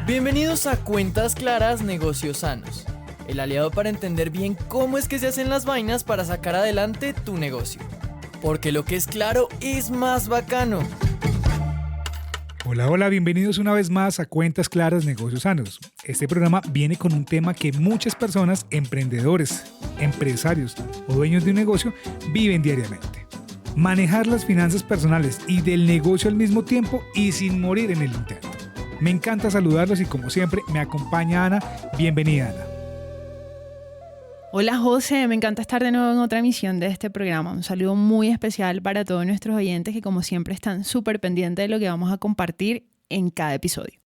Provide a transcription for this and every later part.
Bienvenidos a Cuentas Claras, Negocios Sanos, el aliado para entender bien cómo es que se hacen las vainas para sacar adelante tu negocio. Porque lo que es claro es más bacano. Hola, bienvenidos una vez más a Cuentas Claras, Negocios Sanos. Este programa viene con un tema que muchas personas, emprendedores, empresarios o dueños de un negocio viven diariamente. Manejar las finanzas personales y del negocio al mismo tiempo y sin morir en el intento. Me encanta saludarlos y como siempre me acompaña Ana. Bienvenida, Ana. Hola José, me encanta estar de nuevo en otra emisión de este programa. Un saludo muy especial para todos nuestros oyentes que como siempre están súper pendientes de lo que vamos a compartir en cada episodio.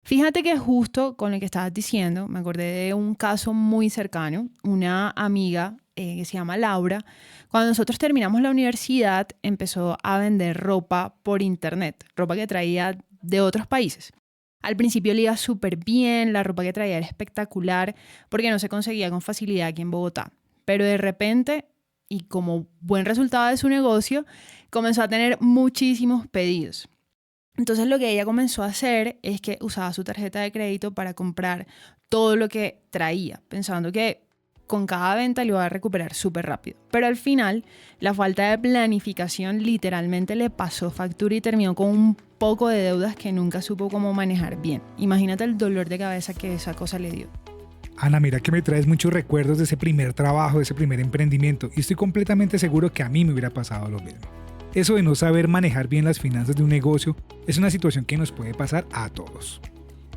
Fíjate que justo con lo que estabas diciendo, me acordé de un caso muy cercano, una amiga que se llama Laura. Cuando nosotros terminamos la universidad empezó a vender ropa por internet, ropa que traía de otros países. Al principio le iba súper bien, la ropa que traía era espectacular porque no se conseguía con facilidad aquí en Bogotá. Pero de repente, y como buen resultado de su negocio, comenzó a tener muchísimos pedidos. Entonces lo que ella comenzó a hacer es que usaba su tarjeta de crédito para comprar todo lo que traía, pensando que con cada venta lo iba a recuperar súper rápido. Pero al final, la falta de planificación literalmente le pasó factura y terminó con un poco de deudas que nunca supo cómo manejar bien. Imagínate el dolor de cabeza que esa cosa le dio. Ana, mira que me traes muchos recuerdos de ese primer trabajo, de ese primer emprendimiento y estoy completamente seguro que a mí me hubiera pasado lo mismo. Eso de no saber manejar bien las finanzas de un negocio es una situación que nos puede pasar a todos.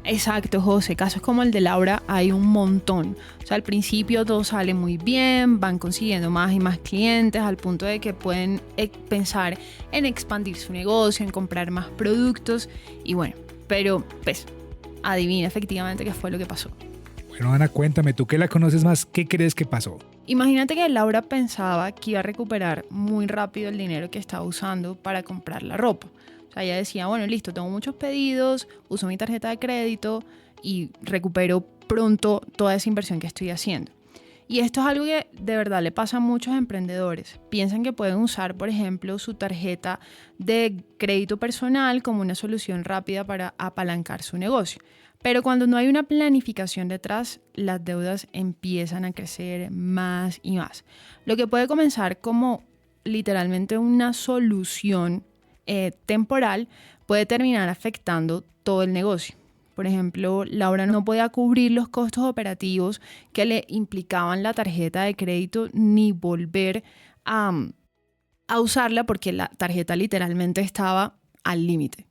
Exacto, José. Casos como el de Laura hay un montón. O sea, al principio todo sale muy bien, van consiguiendo más y más clientes al punto de que pueden pensar en expandir su negocio, en comprar más productos y bueno, pero pues adivina efectivamente qué fue lo que pasó. Bueno, Ana, cuéntame, tú que la conoces más, ¿qué crees que pasó? Imagínate que Laura pensaba que iba a recuperar muy rápido el dinero que estaba usando para comprar la ropa. O sea, ella decía, bueno, listo, tengo muchos pedidos, uso mi tarjeta de crédito y recupero pronto toda esa inversión que estoy haciendo. Y esto es algo que de verdad le pasa a muchos emprendedores. Piensan que pueden usar, por ejemplo, su tarjeta de crédito personal como una solución rápida para apalancar su negocio. Pero cuando no hay una planificación detrás, las deudas empiezan a crecer más y más. Lo que puede comenzar como literalmente una solución temporal puede terminar afectando todo el negocio. Por ejemplo, Laura no podía cubrir los costos operativos que le implicaban la tarjeta de crédito ni volver a usarla porque la tarjeta literalmente estaba al límite.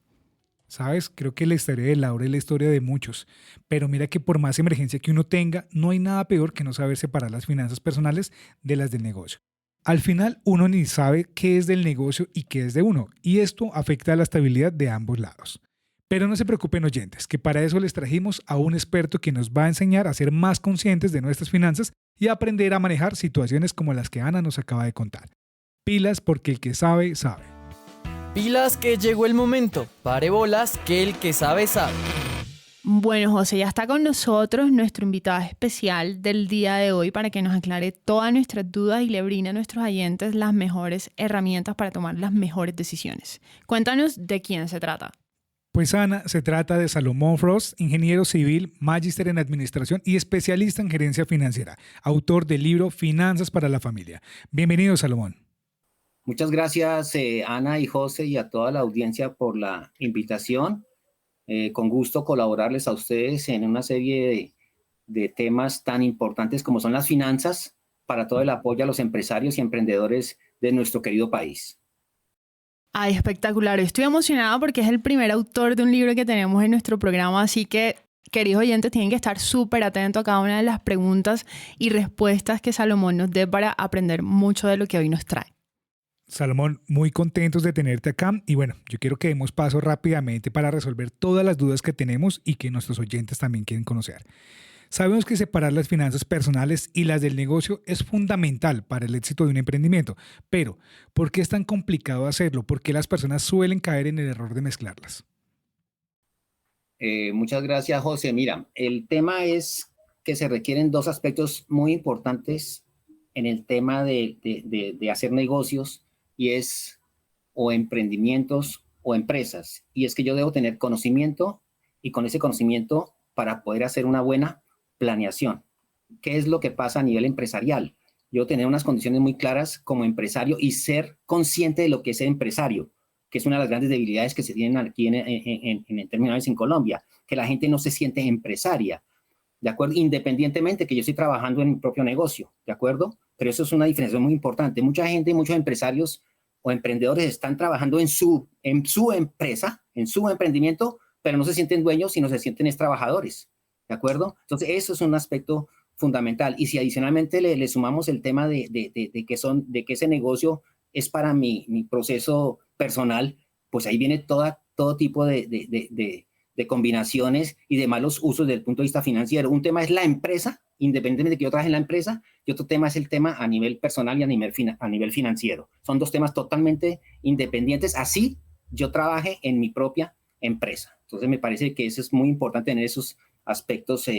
Sabes, creo que la historia de Laura es la historia de muchos, pero mira que por más emergencia que uno tenga, no hay nada peor que no saber separar las finanzas personales de las del negocio. Al final, uno ni sabe qué es del negocio y qué es de uno, y esto afecta a la estabilidad de ambos lados. Pero no se preocupen oyentes, que para eso les trajimos a un experto que nos va a enseñar a ser más conscientes de nuestras finanzas y a aprender a manejar situaciones como las que Ana nos acaba de contar. Pilas porque el que sabe, sabe. Pilas que llegó el momento, pare bolas que el que sabe sabe. Bueno, José, ya está con nosotros nuestro invitado especial del día de hoy para que nos aclare todas nuestras dudas y le brinde a nuestros oyentes las mejores herramientas para tomar las mejores decisiones. Cuéntanos de quién se trata. Pues Ana, se trata de Salomón Frost, ingeniero civil, magíster en administración y especialista en gerencia financiera, autor del libro Finanzas para la Familia. Bienvenido, Salomón. Muchas gracias, Ana y José, y a toda la audiencia por la invitación. Con gusto colaborarles a ustedes en una serie de temas tan importantes como son las finanzas para todo el apoyo a los empresarios y emprendedores de nuestro querido país. Ay, espectacular. Estoy emocionada porque es el primer autor de un libro que tenemos en nuestro programa, así que, queridos oyentes, tienen que estar súper atentos a cada una de las preguntas y respuestas que Salomón nos dé para aprender mucho de lo que hoy nos trae. Salomón, muy contentos de tenerte acá y bueno, yo quiero que demos paso rápidamente para resolver todas las dudas que tenemos y que nuestros oyentes también quieren conocer. Sabemos que separar las finanzas personales y las del negocio es fundamental para el éxito de un emprendimiento, pero ¿por qué es tan complicado hacerlo? ¿Por qué las personas suelen caer en el error de mezclarlas? Muchas gracias, José. Mira, el tema es que se requieren dos aspectos muy importantes en el tema de hacer negocios y es o emprendimientos o empresas. Y es que yo debo tener conocimiento y con ese conocimiento para poder hacer una buena planeación. ¿Qué es lo que pasa a nivel empresarial? Yo tener unas condiciones muy claras como empresario y ser consciente de lo que es ser empresario, que es una de las grandes debilidades que se tienen aquí en términos en Colombia, que la gente no se siente empresaria, ¿de acuerdo? Independientemente que yo estoy trabajando en mi propio negocio, ¿de acuerdo? Pero eso es una diferencia muy importante. Mucha gente, muchos empresarios o emprendedores están trabajando en su empresa, en su emprendimiento, pero no se sienten dueños, sino se sienten trabajadores, ¿de acuerdo? Entonces, eso es un aspecto fundamental. Y si adicionalmente le sumamos el tema de que ese negocio es para mi proceso personal, pues ahí viene todo tipo de combinaciones y de malos usos desde el punto de vista financiero. Un tema es la empresa, independientemente de que yo trabaje en la empresa, y otro tema es el tema a nivel personal y a nivel financiero. Son dos temas totalmente independientes, así yo trabaje en mi propia empresa. Entonces me parece que eso es muy importante, tener esos aspectos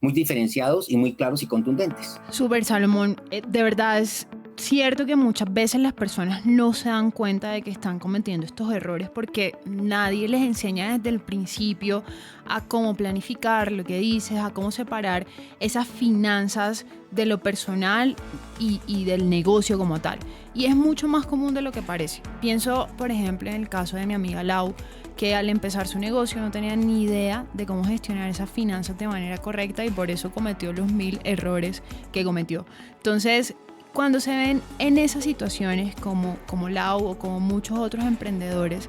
muy diferenciados y muy claros y contundentes. Súper, Salomón. De verdad es cierto que muchas veces las personas no se dan cuenta de que están cometiendo estos errores porque nadie les enseña desde el principio a cómo planificar lo que dices, a cómo separar esas finanzas de lo personal y del negocio como tal. Y es mucho más común de lo que parece. Pienso, por ejemplo, en el caso de mi amiga Lau, que al empezar su negocio no tenía ni idea de cómo gestionar esas finanzas de manera correcta y por eso cometió los 1000 errores que cometió. Entonces, cuando se ven en esas situaciones como Lau o como muchos otros emprendedores,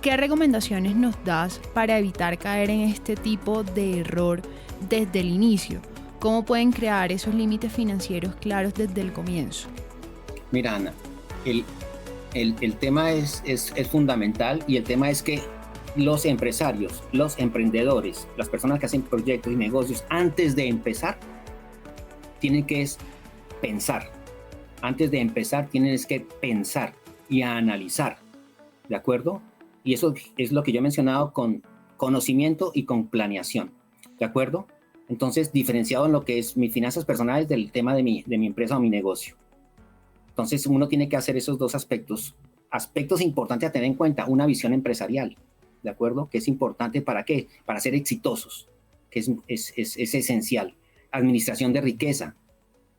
¿qué recomendaciones nos das para evitar caer en este tipo de error desde el inicio? ¿Cómo pueden crear esos límites financieros claros desde el comienzo? Mira, Ana, el tema es fundamental, y el tema es que los empresarios, los emprendedores, las personas que hacen proyectos y negocios, antes de empezar, tienen que pensar. Antes de empezar, tienes que pensar y analizar, ¿de acuerdo? Y eso es lo que yo he mencionado con conocimiento y con planeación, ¿de acuerdo? Entonces, diferenciado en lo que es mis finanzas personales del tema de mi empresa o mi negocio. Entonces, uno tiene que hacer esos dos aspectos importantes a tener en cuenta. Una visión empresarial, ¿de acuerdo? Que es importante, ¿para qué? Para ser exitosos, que es esencial. Administración de riqueza,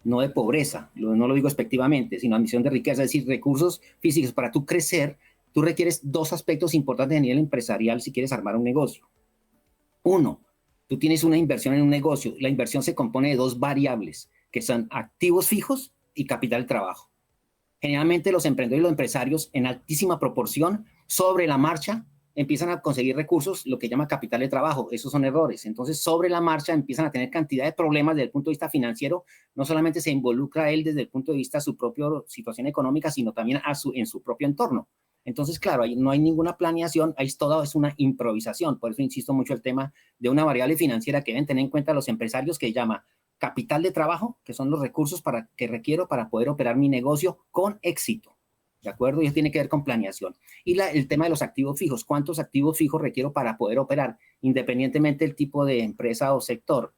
no de pobreza, no lo digo despectivamente, sino administración de riqueza, es decir, recursos físicos. Para tú crecer, tú requieres dos aspectos importantes a nivel empresarial si quieres armar un negocio. Uno, tú tienes una inversión en un negocio. La inversión se compone de dos variables, que son activos fijos y capital de trabajo. Generalmente los emprendedores y los empresarios, en altísima proporción, sobre la marcha, empiezan a conseguir recursos, lo que llama capital de trabajo. Esos son errores. Entonces, sobre la marcha empiezan a tener cantidad de problemas desde el punto de vista financiero. No solamente se involucra él desde el punto de vista de su propia situación económica, sino también en su propio entorno. Entonces, claro, ahí no hay ninguna planeación, ahí todo es una improvisación. Por eso insisto mucho el tema de una variable financiera que deben tener en cuenta los empresarios, que llama capital de trabajo, que son los recursos que requiero para poder operar mi negocio con éxito. ¿De acuerdo? Y eso tiene que ver con planeación. Y el tema de los activos fijos. ¿Cuántos activos fijos requiero para poder operar? Independientemente del tipo de empresa o sector,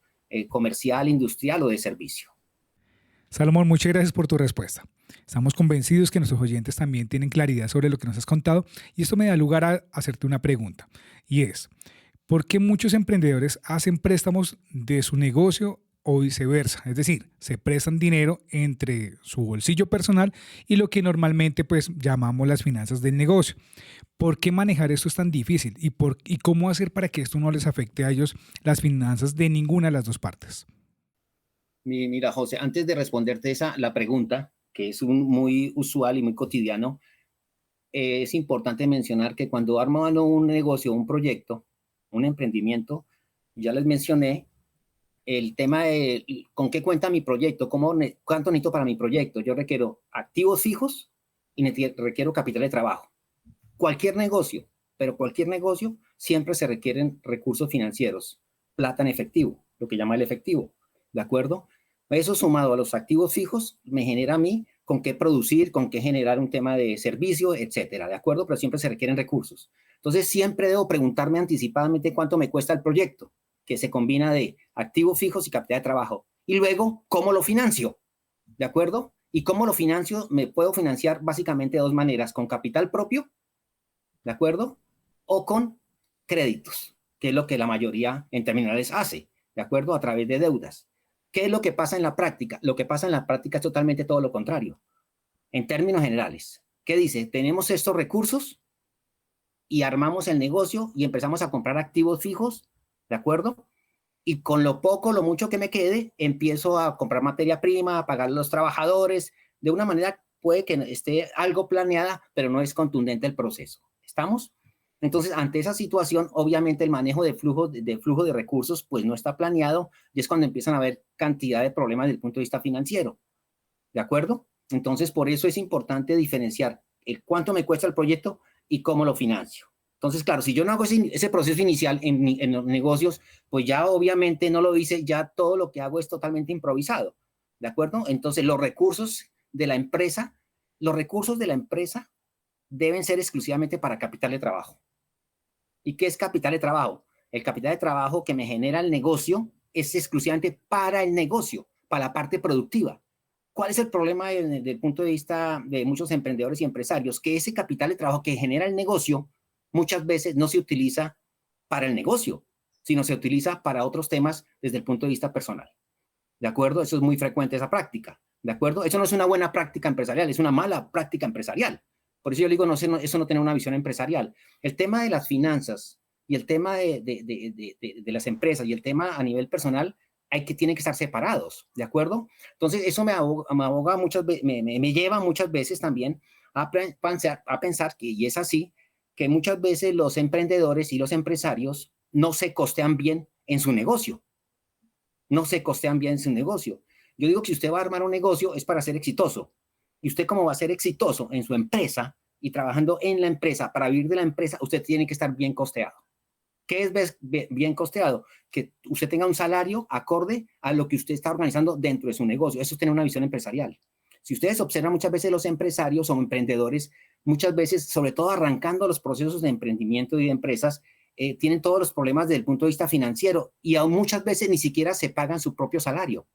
comercial, industrial o de servicio. Salomón, muchas gracias por tu respuesta. Estamos convencidos que nuestros oyentes también tienen claridad sobre lo que nos has contado, y esto me da lugar a hacerte una pregunta, y es, ¿por qué muchos emprendedores hacen préstamos de su negocio o viceversa? Es decir, se prestan dinero entre su bolsillo personal y lo que normalmente pues llamamos las finanzas del negocio. ¿Por qué manejar esto es tan difícil? ¿Y cómo hacer para que esto no les afecte a ellos las finanzas de ninguna de las dos partes? Mira, José, antes de responderte la pregunta, que es muy usual y muy cotidiano, es importante mencionar que cuando arman un negocio, un proyecto, un emprendimiento, ya les mencioné el tema de con qué cuenta mi proyecto, cuánto necesito para mi proyecto. Yo requiero activos fijos y requiero capital de trabajo. Cualquier negocio, pero cualquier negocio, siempre se requieren recursos financieros, plata en efectivo, lo que llama el efectivo, ¿de acuerdo? Eso sumado a los activos fijos me genera a mí con qué producir, con qué generar un tema de servicio, etcétera, ¿de acuerdo? Pero siempre se requieren recursos. Entonces, siempre debo preguntarme anticipadamente cuánto me cuesta el proyecto, que se combina de activos fijos y capital de trabajo. Y luego, ¿cómo lo financio? ¿De acuerdo? ¿Y cómo lo financio? Me puedo financiar básicamente de dos maneras, con capital propio, ¿de acuerdo? O con créditos. que es lo que la mayoría en terminales hace, ¿de acuerdo? A través de deudas. ¿Qué es lo que pasa en la práctica? Lo que pasa en la práctica es totalmente todo lo contrario. En términos generales, ¿qué dice? Tenemos estos recursos y armamos el negocio y empezamos a comprar activos fijos, ¿de acuerdo? Y con lo poco, lo mucho que me quede, empiezo a comprar materia prima, a pagar a los trabajadores. De una manera puede que esté algo planeada, pero no es contundente el proceso. ¿Estamos? Entonces, ante esa situación, obviamente el manejo de flujo de recursos pues no está planeado y es cuando empiezan a haber cantidad de problemas desde el punto de vista financiero. ¿De acuerdo? Entonces, por eso es importante diferenciar el cuánto me cuesta el proyecto y cómo lo financio. Entonces, claro, si yo no hago ese proceso inicial en los negocios, pues ya obviamente no lo hice, ya todo lo que hago es totalmente improvisado. ¿De acuerdo? Entonces, los recursos de la empresa deben ser exclusivamente para capital de trabajo. ¿Y qué es capital de trabajo? El capital de trabajo que me genera el negocio es exclusivamente para el negocio, para la parte productiva. ¿Cuál es el problema desde el punto de vista de muchos emprendedores y empresarios? Que ese capital de trabajo que genera el negocio muchas veces no se utiliza para el negocio, sino se utiliza para otros temas desde el punto de vista personal. ¿De acuerdo? Eso es muy frecuente, esa práctica. ¿De acuerdo? Eso no es una buena práctica empresarial, es una mala práctica empresarial. Por eso yo digo, eso no tiene una visión empresarial. El tema de las finanzas y el tema de las empresas y el tema a nivel personal tienen que estar separados, ¿de acuerdo? Entonces, eso me aboga muchas veces, me lleva muchas veces también a pensar que, y es así, que muchas veces los emprendedores y los empresarios no se costean bien en su negocio. No se costean bien en su negocio. Yo digo que si usted va a armar un negocio es para ser exitoso. Y usted, como va a ser exitoso en su empresa y trabajando en la empresa para vivir de la empresa, usted tiene que estar bien costeado. ¿Qué es bien costeado? Que usted tenga un salario acorde a lo que usted está organizando dentro de su negocio. Eso es tener una visión empresarial. Si ustedes observan, muchas veces los empresarios o emprendedores, muchas veces, sobre todo arrancando los procesos de emprendimiento y de empresas, tienen todos los problemas desde el punto de vista financiero y aún muchas veces ni siquiera se pagan su propio salario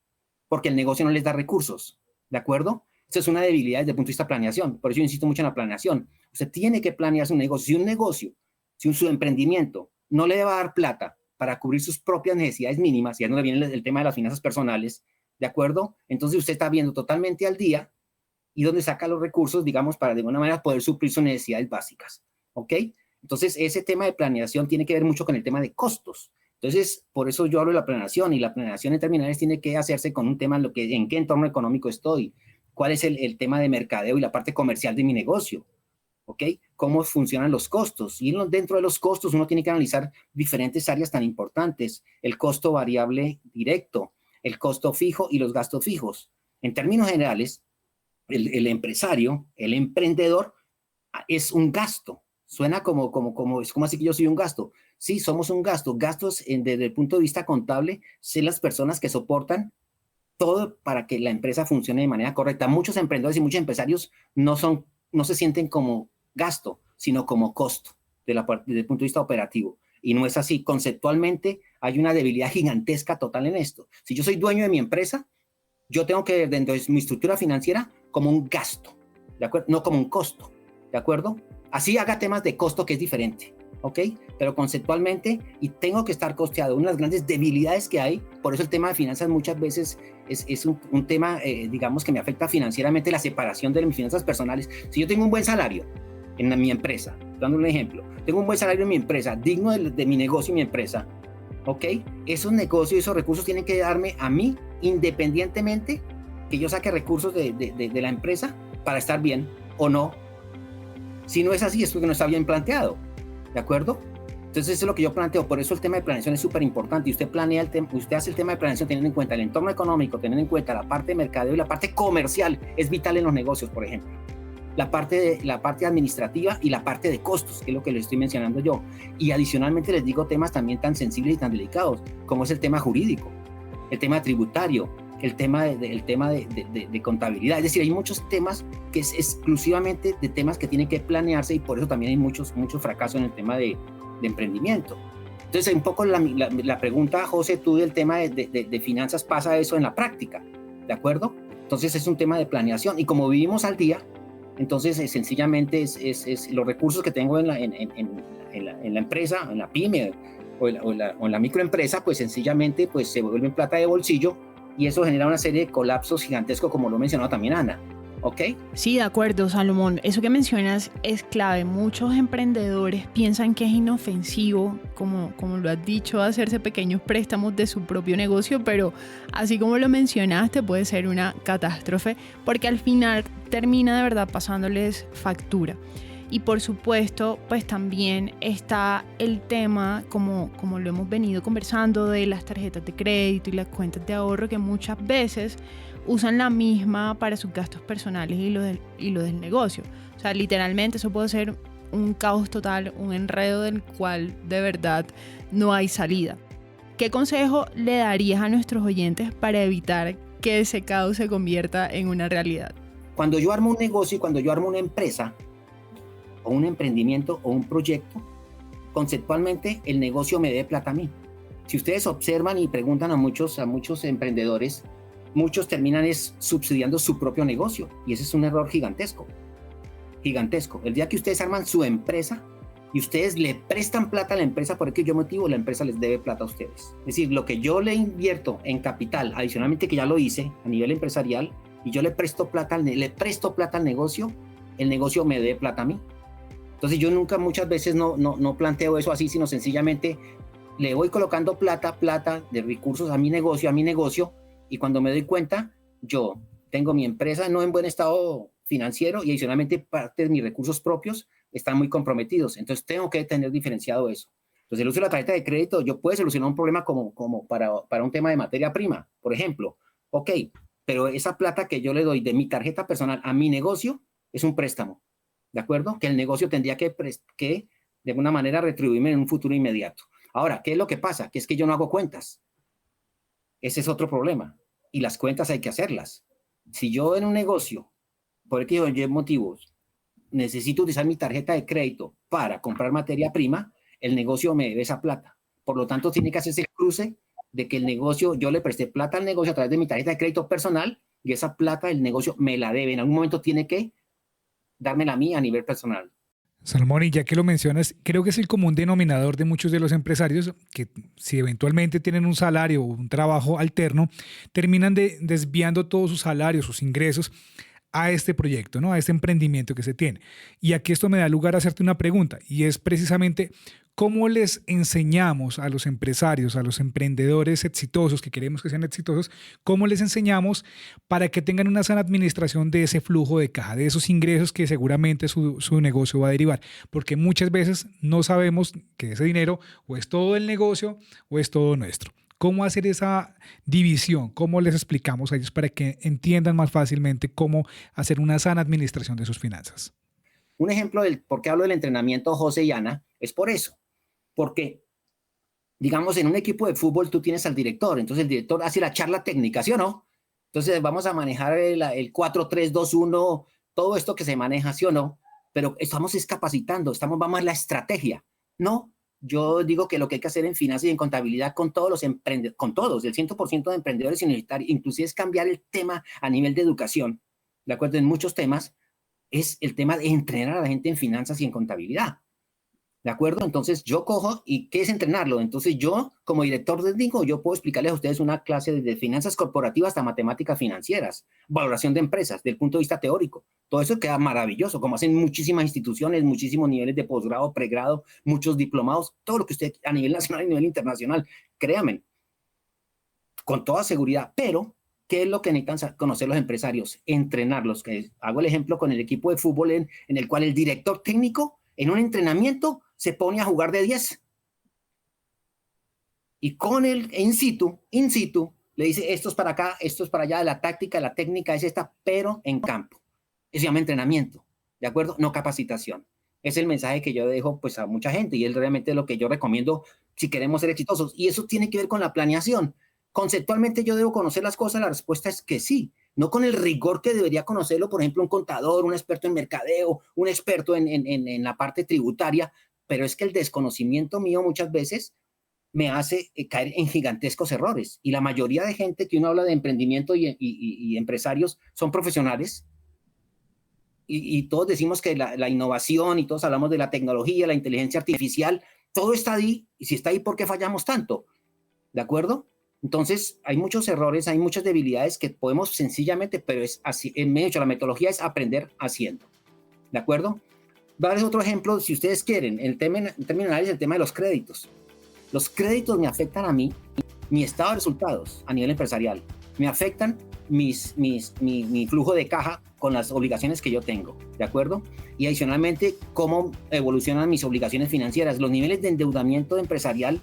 porque el negocio no les da recursos. ¿De acuerdo? Eso es una debilidad desde el punto de vista de planeación. Por eso yo insisto mucho en la planeación. Usted tiene que planear su negocio. Si su emprendimiento no le va a dar plata para cubrir sus propias necesidades mínimas, ya no le viene el tema de las finanzas personales, ¿de acuerdo? Entonces usted está viendo totalmente al día y dónde saca los recursos, digamos, para de alguna manera poder suplir sus necesidades básicas, ¿ok? Entonces ese tema de planeación tiene que ver mucho con el tema de costos. Entonces, por eso yo hablo de la planeación, y la planeación en terminales tiene que hacerse con un tema en qué entorno económico estoy, cuál es el tema de mercadeo y la parte comercial de mi negocio, ¿ok? Cómo funcionan los costos. Y dentro de los costos uno tiene que analizar diferentes áreas tan importantes: el costo variable directo, el costo fijo y los gastos fijos. En términos generales, el empresario, el emprendedor, es un gasto. Suena como así que yo soy un gasto. Sí, somos un gasto. Gastos desde el punto de vista contable, son las personas que soportan todo para que la empresa funcione de manera correcta. Muchos emprendedores y muchos empresarios no se sienten como gasto, sino como costo desde el punto de vista operativo. Y no es así. Conceptualmente hay una debilidad gigantesca total en esto. Si yo soy dueño de mi empresa, yo tengo que ver dentro de mi estructura financiera como un gasto, ¿de acuerdo? No como un costo, ¿de acuerdo? Así haga temas de costo, que es diferente, ¿ok? Pero conceptualmente, y tengo que estar costeado. Una de las grandes debilidades que hay, por eso el tema de finanzas muchas veces es un tema, digamos, que me afecta financieramente, la separación de mis finanzas personales. Si yo tengo un buen salario en mi empresa, dando un ejemplo, tengo un buen salario en mi empresa, digno de mi negocio y mi empresa, ¿ok? Esos negocios, esos recursos tienen que darme a mí, independientemente que yo saque recursos de la empresa para estar bien o no. Si no es así, es porque no está bien planteado, ¿de acuerdo? Entonces eso es lo que yo planteo. Por eso el tema de planeación es súper importante. Y usted hace el tema de planeación teniendo en cuenta el entorno económico, teniendo en cuenta la parte de mercadeo y la parte comercial. Es vital en los negocios, por ejemplo. La parte administrativa y la parte de costos, que es lo que les estoy mencionando yo. Y adicionalmente les digo temas también tan sensibles y tan delicados, como es el tema jurídico, el tema tributario, el tema de contabilidad. Es decir, hay muchos temas que es exclusivamente de temas que tienen que planearse, y por eso también hay muchos fracasos en el tema de emprendimiento. Entonces, un poco la pregunta, José, tú del tema de finanzas, pasa eso en la práctica, ¿de acuerdo? Entonces es un tema de planeación, y como vivimos al día, entonces sencillamente es los recursos que tengo en la empresa, en la pyme, o la microempresa, pues sencillamente pues, se vuelven plata de bolsillo y eso genera una serie de colapsos gigantescos, como lo mencionó también Ana. ¿Ok? Sí, de acuerdo, Salomón. Eso que mencionas es clave. Muchos emprendedores piensan que es inofensivo, como lo has dicho, hacerse pequeños préstamos de su propio negocio, pero así como lo mencionaste, puede ser una catástrofe porque al final termina de verdad pasándoles factura. Y por supuesto, pues también está el tema, como lo hemos venido conversando, de las tarjetas de crédito y las cuentas de ahorro que muchas veces usan la misma para sus gastos personales y lo del negocio. O sea, literalmente eso puede ser un caos total, un enredo del cual de verdad no hay salida. ¿Qué consejo le darías a nuestros oyentes para evitar que ese caos se convierta en una realidad? Cuando yo armo un negocio y cuando yo armo una empresa, o un emprendimiento o un proyecto, conceptualmente el negocio me debe plata a mí. Si ustedes observan y preguntan a muchos emprendedores, muchos terminan subsidiando su propio negocio y ese es un error gigantesco. El día que ustedes arman su empresa y ustedes le prestan plata a la empresa, ¿por qué motivo? La empresa les debe plata a ustedes. Es decir, lo que yo le invierto en capital, adicionalmente que ya lo hice a nivel empresarial, y yo le presto plata al negocio, el negocio me debe plata a mí. Entonces yo muchas veces no planteo eso así, sino sencillamente le voy colocando plata de recursos a mi negocio, y cuando me doy cuenta, yo tengo mi empresa no en buen estado financiero y adicionalmente parte de mis recursos propios están muy comprometidos. Entonces tengo que tener diferenciado eso. Entonces el uso de la tarjeta de crédito, yo puedo solucionar un problema como para un tema de materia prima, por ejemplo. Ok, pero esa plata que yo le doy de mi tarjeta personal a mi negocio es un préstamo. ¿De acuerdo? Que el negocio tendría que de alguna manera retribuirme en un futuro inmediato. Ahora, ¿qué es lo que pasa? Que es que yo no hago cuentas. Ese es otro problema. Y las cuentas hay que hacerlas. Si yo en un negocio, por X motivos, necesito utilizar mi tarjeta de crédito para comprar materia prima, el negocio me debe esa plata. Por lo tanto, tiene que hacerse el cruce de que el negocio, yo le presté plata al negocio a través de mi tarjeta de crédito personal y esa plata el negocio me la debe. En algún momento tiene que dármela a mí a nivel personal. Salomón, y ya que lo mencionas, creo que es el común denominador de muchos de los empresarios que si eventualmente tienen un salario o un trabajo alterno, terminan desviando todos sus salarios, sus ingresos a este proyecto, ¿no? A este emprendimiento que se tiene. Y aquí esto me da lugar a hacerte una pregunta y es precisamente cómo les enseñamos a los empresarios, a los emprendedores exitosos que queremos que sean exitosos, cómo les enseñamos para que tengan una sana administración de ese flujo de caja, de esos ingresos que seguramente su negocio va a derivar, porque muchas veces no sabemos que ese dinero o es todo el negocio o es todo nuestro. ¿Cómo hacer esa división? ¿Cómo les explicamos a ellos para que entiendan más fácilmente cómo hacer una sana administración de sus finanzas? Un ejemplo del por qué hablo del entrenamiento, José y Ana, es por eso. Porque, digamos, en un equipo de fútbol tú tienes al director, entonces el director hace la charla técnica, ¿sí o no? Entonces vamos a manejar el 4-3-2-1, todo esto que se maneja, ¿sí o no? Pero estamos capacitando, vamos a la estrategia. No, yo digo que lo que hay que hacer en finanzas y en contabilidad con todos los emprendedores, con todos, el 100% de emprendedores universitarios, inclusive es cambiar el tema a nivel de educación, ¿de acuerdo? En muchos temas, es el tema de entrenar a la gente en finanzas y en contabilidad. ¿De acuerdo? Entonces yo cojo y ¿qué es entrenarlo? Entonces yo como director técnico yo puedo explicarles a ustedes una clase desde finanzas corporativas hasta matemáticas financieras, valoración de empresas, del punto de vista teórico. Todo eso queda maravilloso, como hacen muchísimas instituciones, muchísimos niveles de posgrado, pregrado, muchos diplomados, todo lo que usted a nivel nacional y a nivel internacional, créanme, con toda seguridad. Pero, ¿qué es lo que necesitan conocer los empresarios? Entrenarlos. Que hago el ejemplo con el equipo de fútbol en el cual el director técnico en un entrenamiento se pone a jugar de 10. Y con él in situ, le dice esto es para acá, esto es para allá, la táctica, la técnica es esta, pero en campo. Eso se llama entrenamiento, ¿de acuerdo? No capacitación. Es el mensaje que yo dejo pues a mucha gente y es realmente lo que yo recomiendo si queremos ser exitosos. Y eso tiene que ver con la planeación. Conceptualmente yo debo conocer las cosas, la respuesta es que sí. No con el rigor que debería conocerlo, por ejemplo, un contador, un experto en mercadeo, un experto en la parte tributaria, pero es que el desconocimiento mío muchas veces me hace caer en gigantescos errores. Y la mayoría de gente que uno habla de emprendimiento y empresarios son profesionales y todos decimos que la innovación y todos hablamos de la tecnología, la inteligencia artificial, todo está ahí Y si está ahí, ¿por qué fallamos tanto? ¿De acuerdo? Entonces, hay muchos errores, hay muchas debilidades que podemos sencillamente, pero es así, en medio, la metodología es aprender haciendo. ¿De acuerdo? Voy a darles otro ejemplo, si ustedes quieren, en términos de análisis, el tema de los créditos. Los créditos me afectan a mí, mi estado de resultados a nivel empresarial, me afectan mi flujo de caja con las obligaciones que yo tengo, ¿de acuerdo? Y adicionalmente, cómo evolucionan mis obligaciones financieras. Los niveles de endeudamiento empresarial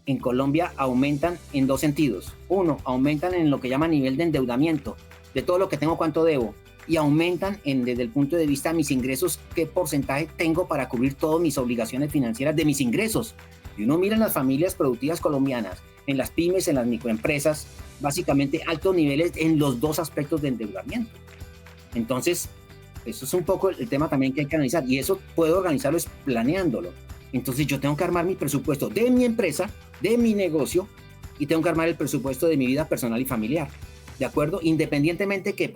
en Colombia aumentan en dos sentidos. Uno, aumentan en lo que llama nivel de endeudamiento, de todo lo que tengo, cuánto debo, y aumentan desde el punto de vista de mis ingresos, qué porcentaje tengo para cubrir todas mis obligaciones financieras de mis ingresos. Y uno mira en las familias productivas colombianas, en las pymes, en las microempresas, básicamente altos niveles en los dos aspectos de endeudamiento. Entonces, eso es un poco el tema también que hay que analizar, y eso puedo organizarlo es planeándolo. Entonces yo tengo que armar mi presupuesto de mi empresa, de mi negocio, y tengo que armar el presupuesto de mi vida personal y familiar, ¿de acuerdo? Independientemente que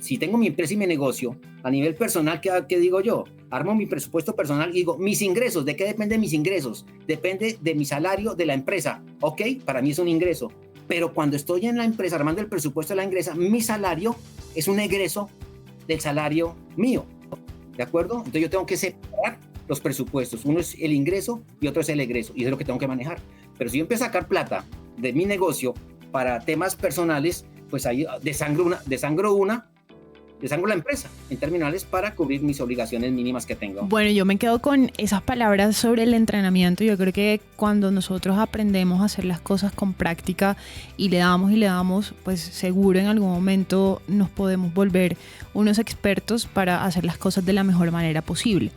si tengo mi empresa y mi negocio, a nivel personal, ¿qué digo yo? Armo mi presupuesto personal y digo, mis ingresos, ¿de qué dependen mis ingresos? Depende de mi salario de la empresa, ¿ok? Para mí es un ingreso. Pero cuando estoy en la empresa armando el presupuesto de la empresa, mi salario es un egreso del salario mío, ¿de acuerdo? Entonces yo tengo que separar los presupuestos. Uno es el ingreso y otro es el egreso, y eso es lo que tengo que manejar. Pero si yo empiezo a sacar plata de mi negocio para temas personales, pues ahí desangro la empresa en terminales para cubrir mis obligaciones mínimas que tengo. Bueno, yo me quedo con esas palabras sobre el entrenamiento. Yo creo que cuando nosotros aprendemos a hacer las cosas con práctica y le damos, pues seguro en algún momento nos podemos volver unos expertos para hacer las cosas de la mejor manera posible.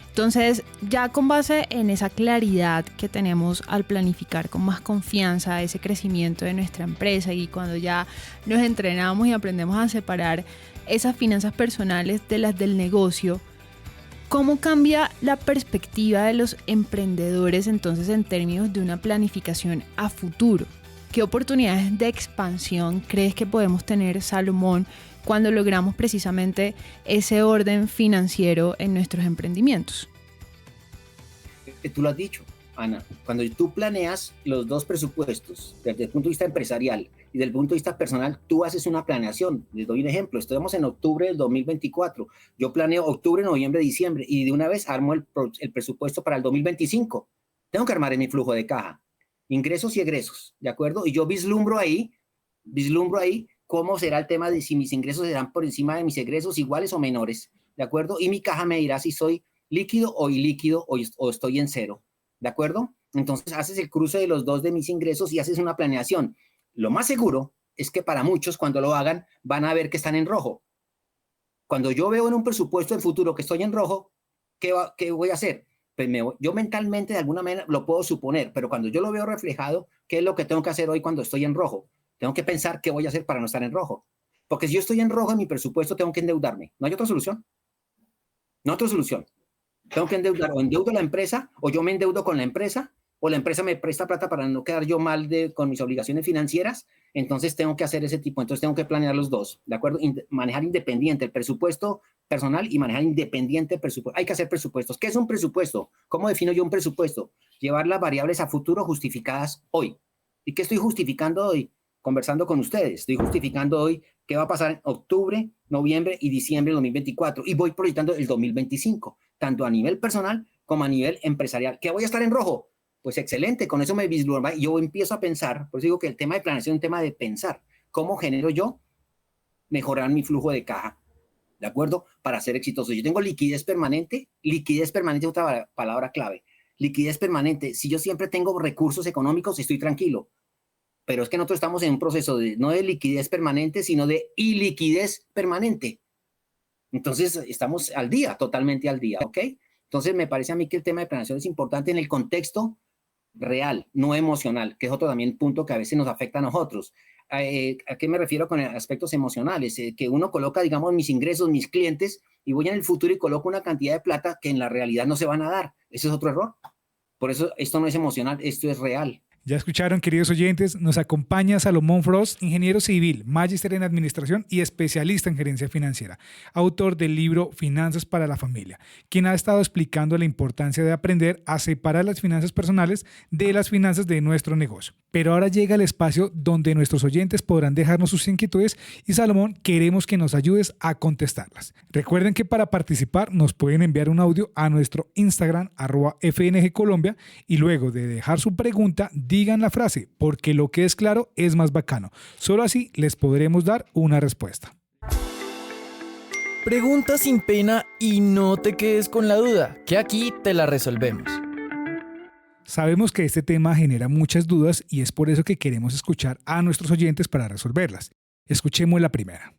Entonces, ya con base en esa claridad que tenemos al planificar con más confianza ese crecimiento de nuestra empresa, y cuando ya nos entrenamos y aprendemos a separar esas finanzas personales de las del negocio, ¿cómo cambia la perspectiva de los emprendedores entonces en términos de una planificación a futuro? ¿Qué oportunidades de expansión crees que podemos tener, Salomón, cuando logramos precisamente ese orden financiero en nuestros emprendimientos? Tú lo has dicho, Ana, cuando tú planeas los dos presupuestos desde el punto de vista empresarial y desde el punto de vista personal, tú haces una planeación. Les doy un ejemplo, estamos en octubre del 2024, yo planeo octubre, noviembre, diciembre, y de una vez armo el presupuesto para el 2025. Tengo que armar en mi flujo de caja, ingresos y egresos, ¿de acuerdo? Y yo vislumbro ahí cómo será el tema de si mis ingresos serán por encima de mis egresos, iguales o menores, ¿de acuerdo? Y mi caja me dirá si soy líquido o ilíquido o estoy en cero, ¿de acuerdo? Entonces haces el cruce de los dos de mis ingresos y haces una planeación. Lo más seguro es que para muchos cuando lo hagan van a ver que están en rojo. Cuando yo veo en un presupuesto en futuro que estoy en rojo, ¿qué voy a hacer? Pues yo mentalmente de alguna manera lo puedo suponer, pero cuando yo lo veo reflejado, ¿qué es lo que tengo que hacer hoy cuando estoy en rojo? Tengo que pensar qué voy a hacer para no estar en rojo. Porque si yo estoy en rojo en mi presupuesto, tengo que endeudarme. No hay otra solución. No hay otra solución. Tengo que endeudar, o endeudo la empresa, o yo me endeudo con la empresa, o la empresa me presta plata para no quedar yo mal con mis obligaciones financieras. Entonces tengo que hacer ese tipo. Entonces tengo que planear los dos, ¿de acuerdo? Manejar independiente el presupuesto personal y manejar independiente el presupuesto. Hay que hacer presupuestos. ¿Qué es un presupuesto? ¿Cómo defino yo un presupuesto? Llevar las variables a futuro justificadas hoy. ¿Y qué estoy justificando hoy? Conversando con ustedes, estoy justificando hoy qué va a pasar en octubre, noviembre y diciembre de 2024, y voy proyectando el 2025, tanto a nivel personal como a nivel empresarial. ¿Qué voy a estar en rojo? Pues excelente, con eso me vislumbra y yo empiezo a pensar. Por eso digo que el tema de planeación es un tema de pensar. ¿Cómo genero yo mejorar mi flujo de caja? ¿De acuerdo? Para ser exitoso. Yo tengo liquidez permanente es otra palabra clave. Liquidez permanente. Si yo siempre tengo recursos económicos, estoy tranquilo. Pero es que nosotros estamos en un proceso no de liquidez permanente, sino de iliquidez permanente. Entonces, estamos al día, totalmente al día, ¿ok? Entonces, me parece a mí que el tema de planeación es importante en el contexto real, no emocional, que es otro también punto que a veces nos afecta a nosotros. ¿A qué me refiero con aspectos emocionales? Que uno coloca, digamos, mis ingresos, mis clientes, y voy en el futuro y coloco una cantidad de plata que en la realidad no se van a dar. Ese es otro error. Por eso, esto no es emocional, esto es real. Ya escucharon, queridos oyentes, nos acompaña Salomón Frost, ingeniero civil, magíster en administración y especialista en gerencia financiera, autor del libro Finanzas para la Familia, quien ha estado explicando la importancia de aprender a separar las finanzas personales de las finanzas de nuestro negocio. Pero ahora llega el espacio donde nuestros oyentes podrán dejarnos sus inquietudes y, Salomón, queremos que nos ayudes a contestarlas. Recuerden que para participar nos pueden enviar un audio a nuestro Instagram @FNGColombia y luego de dejar su pregunta digan la frase, porque lo que es claro es más bacano. Solo así les podremos dar una respuesta. Pregunta sin pena y no te quedes con la duda, que aquí te la resolvemos. Sabemos que este tema genera muchas dudas y es por eso que queremos escuchar a nuestros oyentes para resolverlas. Escuchemos la primera.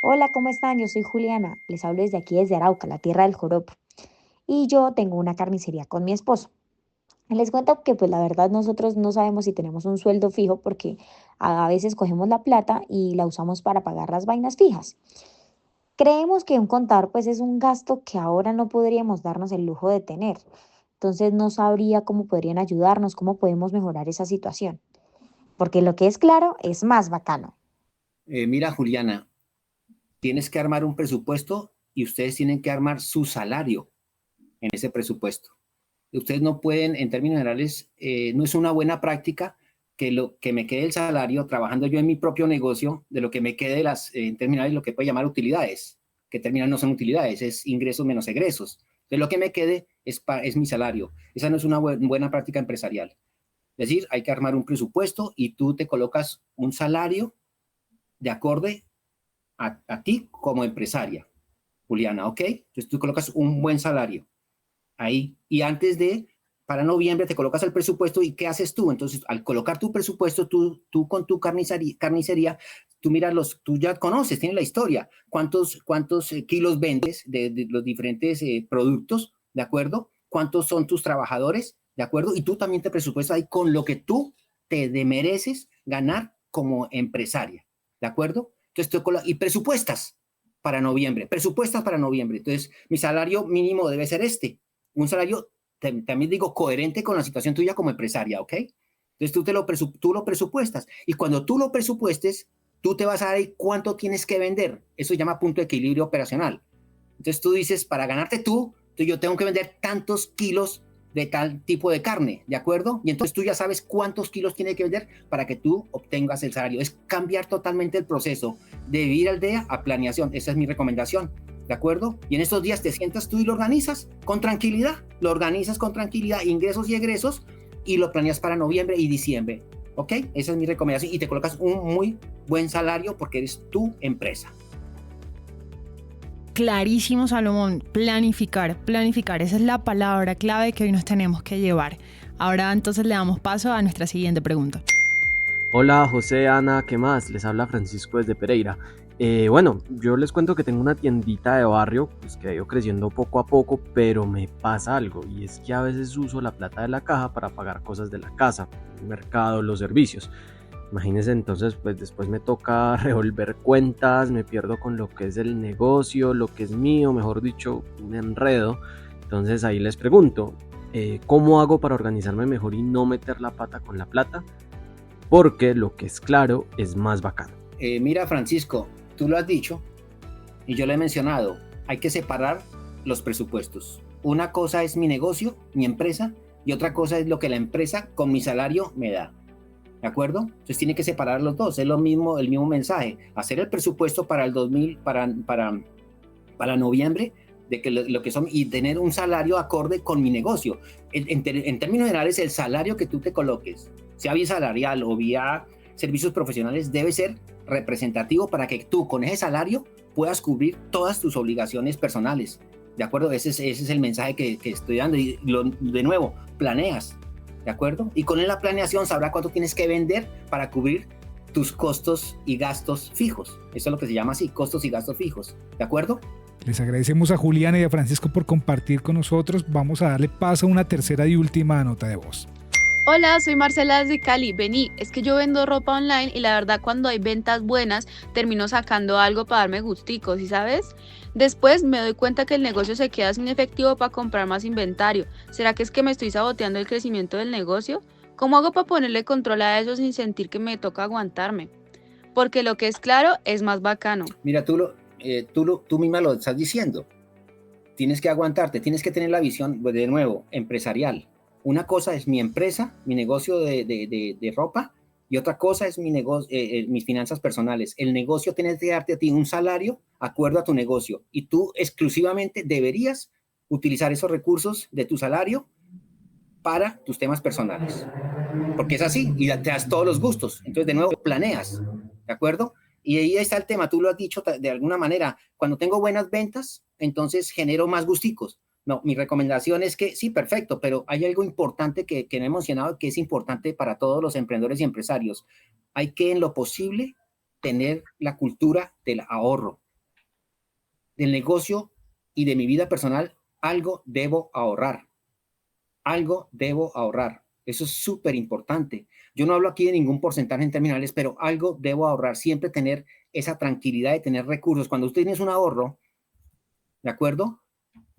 Hola, ¿cómo están? Yo soy Juliana. Les hablo desde aquí, desde Arauca, la tierra del joropo. Y yo tengo una carnicería con mi esposo. Les cuento que pues la verdad nosotros no sabemos si tenemos un sueldo fijo porque a veces cogemos la plata y la usamos para pagar las vainas fijas. Creemos que un contador pues es un gasto que ahora no podríamos darnos el lujo de tener. Entonces no sabría cómo podrían ayudarnos, cómo podemos mejorar esa situación. Porque lo que es claro es más bacano. Mira, Juliana, tienes que armar un presupuesto y ustedes tienen que armar su salario en ese presupuesto. Ustedes no pueden, en términos generales, no es una buena práctica que me quede el salario trabajando yo en mi propio negocio, de lo que me quede en términos generales lo que puede llamar utilidades, que terminan no son utilidades, es ingresos menos egresos. De lo que me quede es mi salario. Esa no es una buena práctica empresarial. Es decir, hay que armar un presupuesto y tú te colocas un salario de acorde a ti como empresaria, Juliana, ¿ok? Entonces tú colocas un buen salario ahí, y para noviembre te colocas el presupuesto. ¿Y qué haces tú? Entonces, al colocar tu presupuesto, tú con tu carnicería, tú miras tú ya conoces, tienes la historia, cuántos kilos vendes de los diferentes productos, ¿de acuerdo? ¿Cuántos son tus trabajadores? ¿De acuerdo? Y tú también te presupuestas ahí con lo que tú te mereces ganar como empresaria, ¿de acuerdo? Entonces, y presupuestas para noviembre. Entonces, mi salario mínimo debe ser un salario, también digo, coherente con la situación tuya como empresaria, ¿ok? Entonces tú lo presupuestas, y cuando tú lo presupuestes, tú te vas a dar cuánto tienes que vender. Eso se llama punto de equilibrio operacional. Entonces tú dices, para ganarte yo tengo que vender tantos kilos de tal tipo de carne, ¿de acuerdo? Y entonces tú ya sabes cuántos kilos tienes que vender para que tú obtengas el salario. Es cambiar totalmente el proceso de vivir al día a planeación. Esa es mi recomendación. ¿De acuerdo? Y en estos días te sientas tú y lo organizas con tranquilidad. Ingresos y egresos, y lo planeas para noviembre y diciembre. ¿Ok? Esa es mi recomendación. Y te colocas un muy buen salario porque eres tu empresa. Clarísimo, Salomón. Planificar. Esa es la palabra clave que hoy nos tenemos que llevar. Ahora entonces le damos paso a nuestra siguiente pregunta. Hola José, Ana, ¿qué más? Les habla Francisco desde Pereira. Bueno, yo les cuento que tengo una tiendita de barrio pues, que ha ido creciendo poco a poco, pero me pasa algo, y es que a veces uso la plata de la caja para pagar cosas de la casa, el mercado, los servicios. Imagínense, entonces pues después me toca revolver cuentas, me pierdo con lo que es el negocio, lo que es mío, mejor dicho, un enredo. Entonces ahí les pregunto, ¿cómo hago para organizarme mejor y no meter la pata con la plata? Porque lo que es claro es más bacano. Mira, Francisco, tú lo has dicho y yo lo he mencionado, hay que separar los presupuestos. Una cosa es mi negocio, mi empresa, y otra cosa es lo que la empresa con mi salario me da. ¿De acuerdo? Entonces tiene que separar los dos, es el mismo mensaje. Hacer el presupuesto para el 2000, para noviembre, de que lo que son, y tener un salario acorde con mi negocio. En términos generales, el salario que tú te coloques, sea vía salarial o vía servicios profesionales, debe ser representativo para que tú con ese salario puedas cubrir todas tus obligaciones personales. ¿De acuerdo? Ese es el mensaje que estoy dando. Y de nuevo, planeas. ¿De acuerdo? Y con la planeación sabrás cuánto tienes que vender para cubrir tus costos y gastos fijos. Eso es lo que se llama así, costos y gastos fijos. ¿De acuerdo? Les agradecemos a Juliana y a Francisco por compartir con nosotros. Vamos a darle paso a una tercera y última nota de voz. Hola, soy Marcela desde Cali. Vení, es que yo vendo ropa online y la verdad cuando hay ventas buenas termino sacando algo para darme gusticos, ¿sí sabes? Después me doy cuenta que el negocio se queda sin efectivo para comprar más inventario. ¿Será que es que me estoy saboteando el crecimiento del negocio? ¿Cómo hago para ponerle control a eso sin sentir que me toca aguantarme? Porque lo que es claro es más bacano. Mira, tú misma lo estás diciendo. Tienes que aguantarte, tienes que tener la visión, de nuevo, empresarial. Una cosa es mi empresa, mi negocio de ropa, y otra cosa es mis finanzas personales. El negocio tiene que darte a ti un salario acuerdo a tu negocio, y tú exclusivamente deberías utilizar esos recursos de tu salario para tus temas personales. Porque es así, y te das todos los gustos. Entonces, de nuevo, planeas, ¿de acuerdo? Y ahí está el tema, tú lo has dicho de alguna manera, cuando tengo buenas ventas, entonces genero más gusticos. No, mi recomendación es que sí, perfecto, pero hay algo importante que no he mencionado, que es importante para todos los emprendedores y empresarios. Hay que, en lo posible, tener la cultura del ahorro. Del negocio y de mi vida personal, algo debo ahorrar. Algo debo ahorrar. Eso es súper importante. Yo no hablo aquí de ningún porcentaje en terminales, pero algo debo ahorrar. Siempre tener esa tranquilidad de tener recursos. Cuando usted tienes un ahorro, ¿de acuerdo?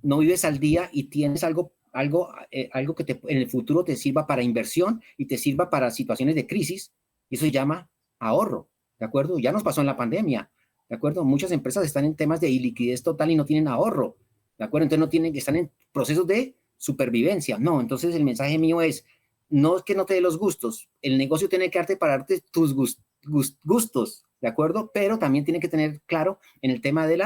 No vives al día y tienes algo que en el futuro te sirva para inversión y te sirva para situaciones de crisis. Y eso se llama ahorro, ¿de acuerdo? Ya nos pasó en la pandemia, ¿de acuerdo? Muchas empresas están en temas de iliquidez total y no tienen ahorro, ¿de acuerdo? Entonces están en procesos de supervivencia. No, entonces el mensaje mío es, no es que no te dé los gustos, el negocio tiene que darte para darte tus gustos, ¿de acuerdo? Pero también tiene que tener claro en el tema del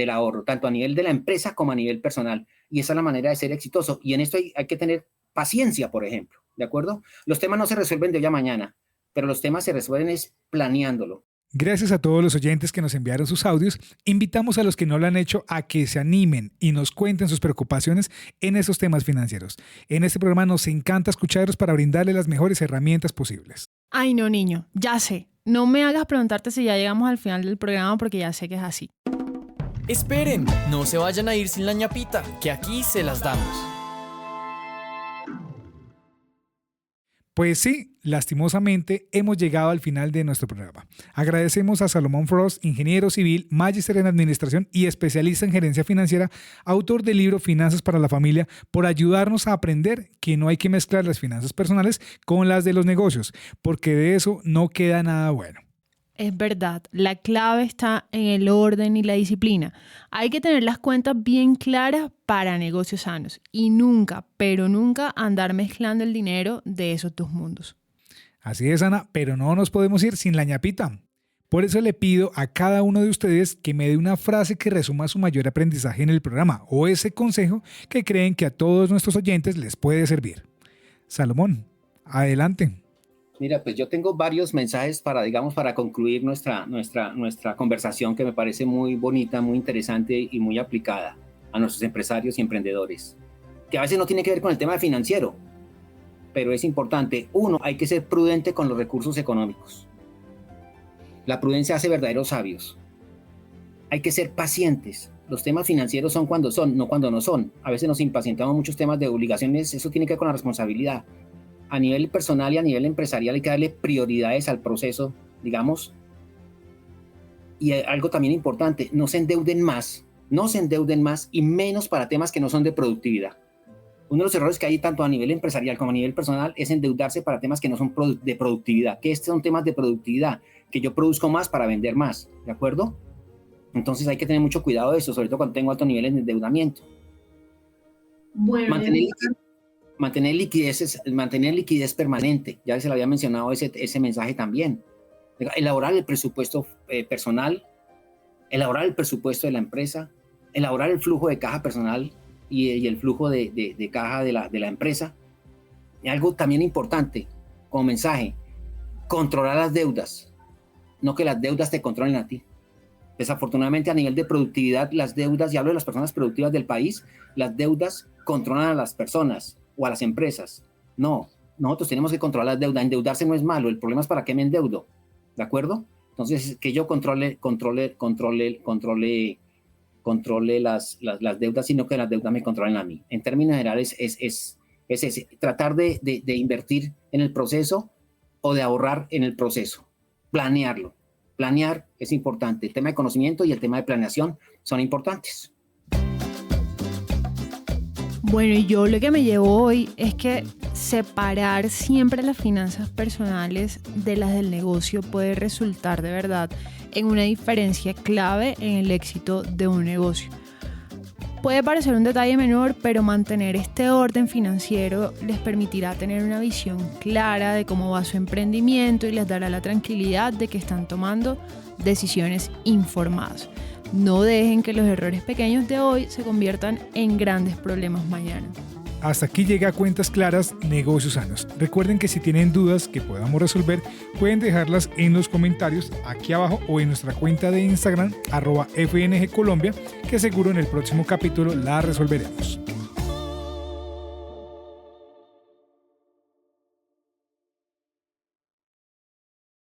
ahorro, tanto a nivel de la empresa como a nivel personal. Y esa es la manera de ser exitoso. Y en esto hay que tener paciencia, por ejemplo, ¿de acuerdo? Los temas no se resuelven de hoy a mañana, pero los temas se resuelven es planeándolo. Gracias a todos los oyentes que nos enviaron sus audios. Invitamos a los que no lo han hecho a que se animen y nos cuenten sus preocupaciones en esos temas financieros. En este programa nos encanta escucharlos para brindarles las mejores herramientas posibles. Ay, no, niño, ya sé. No me hagas preguntarte si ya llegamos al final del programa porque ya sé que es así. Esperen, no se vayan a ir sin la ñapita, que aquí se las damos. Pues sí, lastimosamente hemos llegado al final de nuestro programa. Agradecemos a Salomón Frost, ingeniero civil, magíster en administración y especialista en gerencia financiera, autor del libro Finanzas para la Familia, por ayudarnos a aprender que no hay que mezclar las finanzas personales con las de los negocios, porque de eso no queda nada bueno. Es verdad, la clave está en el orden y la disciplina. Hay que tener las cuentas bien claras para negocios sanos y nunca, pero nunca andar mezclando el dinero de esos dos mundos. Así es, Ana, pero no nos podemos ir sin la ñapita. Por eso le pido a cada uno de ustedes que me dé una frase que resuma su mayor aprendizaje en el programa o ese consejo que creen que a todos nuestros oyentes les puede servir. Salomón, adelante. Mira, pues yo tengo varios mensajes para concluir nuestra conversación, que me parece muy bonita, muy interesante y muy aplicada a nuestros empresarios y emprendedores, que a veces no tiene que ver con el tema financiero, pero es importante. Uno, hay que ser prudente con los recursos económicos. La prudencia hace verdaderos sabios. Hay que ser pacientes. Los temas financieros son cuando son, no cuando no son. A veces nos impacientamos muchos temas de obligaciones, eso tiene que ver con la responsabilidad. A nivel personal y a nivel empresarial hay que darle prioridades al proceso, digamos. Y algo también importante, no se endeuden más y menos para temas que no son de productividad. Uno de los errores que hay tanto a nivel empresarial como a nivel personal es endeudarse para temas que no son de productividad, que estos son temas de productividad, que yo produzco más para vender más, ¿de acuerdo? Entonces hay que tener mucho cuidado de eso, sobre todo cuando tengo altos niveles de endeudamiento. Bueno, mantener liquidez permanente, ya se le había mencionado ese mensaje también. Elaborar el presupuesto personal, elaborar el presupuesto de la empresa, elaborar el flujo de caja personal y el flujo de caja de la empresa. Y algo también importante como mensaje, controlar las deudas, no que las deudas te controlen a ti. Desafortunadamente, a nivel de productividad, las deudas, y hablo de las personas productivas del país, las deudas controlan a las personas o a las empresas. No, nosotros tenemos que controlar las deudas. Endeudarse no es malo, el problema es para qué me endeudo, ¿de acuerdo? Entonces, que yo controle las deudas, sino que las deudas me controlen a mí. En términos generales, es tratar de invertir en el proceso o de ahorrar en el proceso. Planearlo. Planear es importante. El tema de conocimiento y el tema de planeación son importantes. Bueno, y yo lo que me llevo hoy es que separar siempre las finanzas personales de las del negocio puede resultar de verdad en una diferencia clave en el éxito de un negocio. Puede parecer un detalle menor, pero mantener este orden financiero les permitirá tener una visión clara de cómo va su emprendimiento y les dará la tranquilidad de que están tomando decisiones informadas. No dejen que los errores pequeños de hoy se conviertan en grandes problemas mañana. Hasta aquí llega Cuentas Claras, Negocios Sanos. Recuerden que si tienen dudas que podamos resolver, pueden dejarlas en los comentarios aquí abajo o en nuestra cuenta de Instagram @FNG Colombia, que seguro en el próximo capítulo la resolveremos.